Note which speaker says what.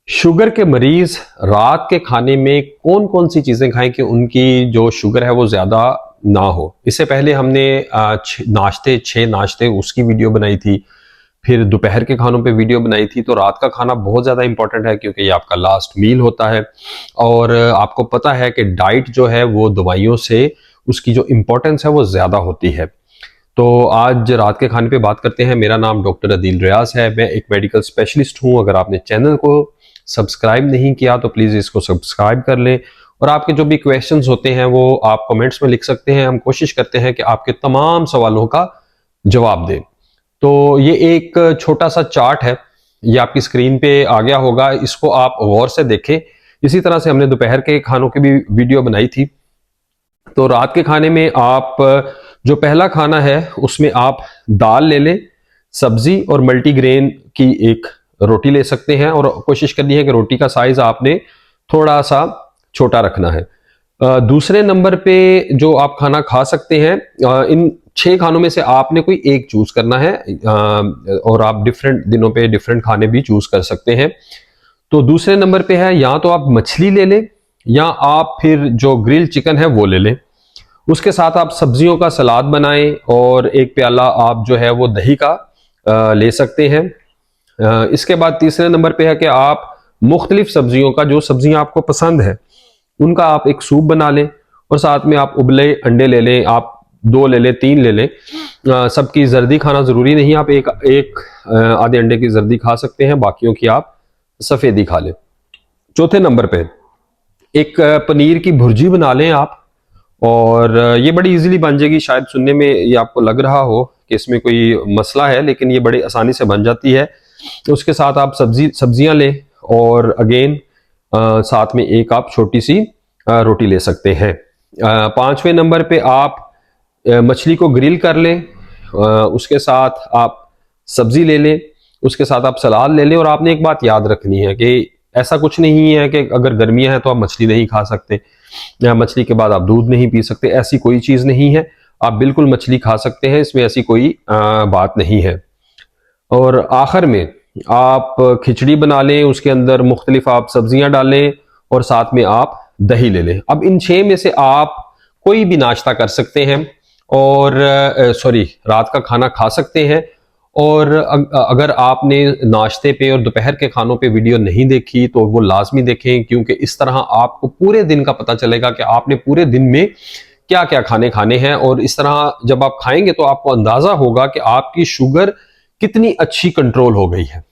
Speaker 1: Sugar के मरीज रात के खाने में कौन कौन सी चीजें खाएं कि उनकी जो शुगर है वो ज्यादा ना हो। इससे पहले हमने छह नाश्ते उसकी वीडियो बनाई थी, फिर दोपहर के खानों पे वीडियो बनाई थी। तो रात का खाना बहुत ज्यादा इंपॉर्टेंट है क्योंकि ये आपका लास्ट मील होता है और आपको पता है कि डाइट जो है वो दवाइयों से उसकी जो इम्पोर्टेंस है वो ज्यादा होती है। तो आज रात के खाने पे बात करते हैं। मेरा नाम डॉक्टर अदील रियाज है, मैं एक मेडिकल स्पेशलिस्ट हूं। अगर आपने चैनल को सब्सक्राइब नहीं किया तो प्लीज इसको सब्सक्राइब कर लें और आपके जो भी क्वेश्चंस होते हैं वो आप कमेंट्स में लिख सकते हैं। हम कोशिश करते हैं कि आपके तमाम सवालों का जवाब दें। तो ये एक छोटा सा चार्ट है, ये आपकी स्क्रीन पे आ गया होगा, इसको आप गौर से देखें। इसी तरह से हमने दोपहर के खानों की भी वीडियो बनाई थी। तो रात के खाने में आप जो पहला खाना है उसमें आप दाल ले लें, सब्जी और मल्टीग्रेन की एक रोटी ले सकते हैं और कोशिश करनी है कि रोटी का साइज आपने थोड़ा सा छोटा रखना है। दूसरे नंबर पे जो आप खाना खा सकते हैं, इन 6 खानों में से आपने कोई एक चूज करना है और आप डिफरेंट दिनों पे डिफरेंट खाने भी चूज कर सकते हैं। तो दूसरे नंबर पे है या तो आप मछली ले लें या आप फिर जो ग्रिल चिकन है वो ले लें। उसके साथ आप सब्जियों का सलाद बनाएं और एक प्याला आप जो है वो दही का ले सकते हैं। इसके बाद तीसरे नंबर पे है कि आप मुख्तलिफ सब्जियों का, जो सब्जियां आपको पसंद है उनका आप एक सूप बना लें और साथ में आप उबले अंडे ले लें, आप 2 ले लें, 3 ले लें। सबकी जर्दी खाना जरूरी नहीं, आप एक आधे अंडे की जर्दी खा सकते हैं, बाकियों की आप सफेदी खा लें। चौथे नंबर पे एक पनीर की भुर्जी बना लें आप, और ये बड़ी इजीली बन जाएगी। शायद सुनने में ये आपको लग रहा हो कि इसमें कोई मसला है, लेकिन ये बड़ी आसानी से बन जाती है। तो उसके साथ आप सब्जियां लें और अगेन साथ में एक आप छोटी सी रोटी ले सकते हैं। 5वें नंबर पे आप मछली को ग्रिल कर लें, उसके साथ आप सब्जी ले लें, उसके साथ आप सलाद ले लें। और आपने एक बात याद रखनी है कि ऐसा कुछ नहीं है कि अगर गर्मियां हैं तो आप मछली नहीं खा सकते या मछली के बाद आप दूध नहीं पी सकते, ऐसी कोई चीज नहीं है। आप बिल्कुल मछली खा सकते हैं, इसमें ऐसी कोई बात नहीं है। और आखिर में आप खिचड़ी बना लें, उसके अंदर मुख्तलिफ आप सब्जियां डालें और साथ में आप दही ले लें। अब इन 6 में से आप कोई भी नाश्ता कर सकते हैं और रात का खाना खा सकते हैं। और अगर आपने नाश्ते पे और दोपहर के खानों पे वीडियो नहीं देखी तो वो लाजमी देखें, क्योंकि इस तरह आपको पूरे दिन का पता चलेगा कि आपने पूरे दिन में क्या क्या खाने हैं। और इस तरह जब आप खाएंगे तो आपको अंदाजा होगा कि आपकी शुगर कितनी अच्छी कंट्रोल हो गई है।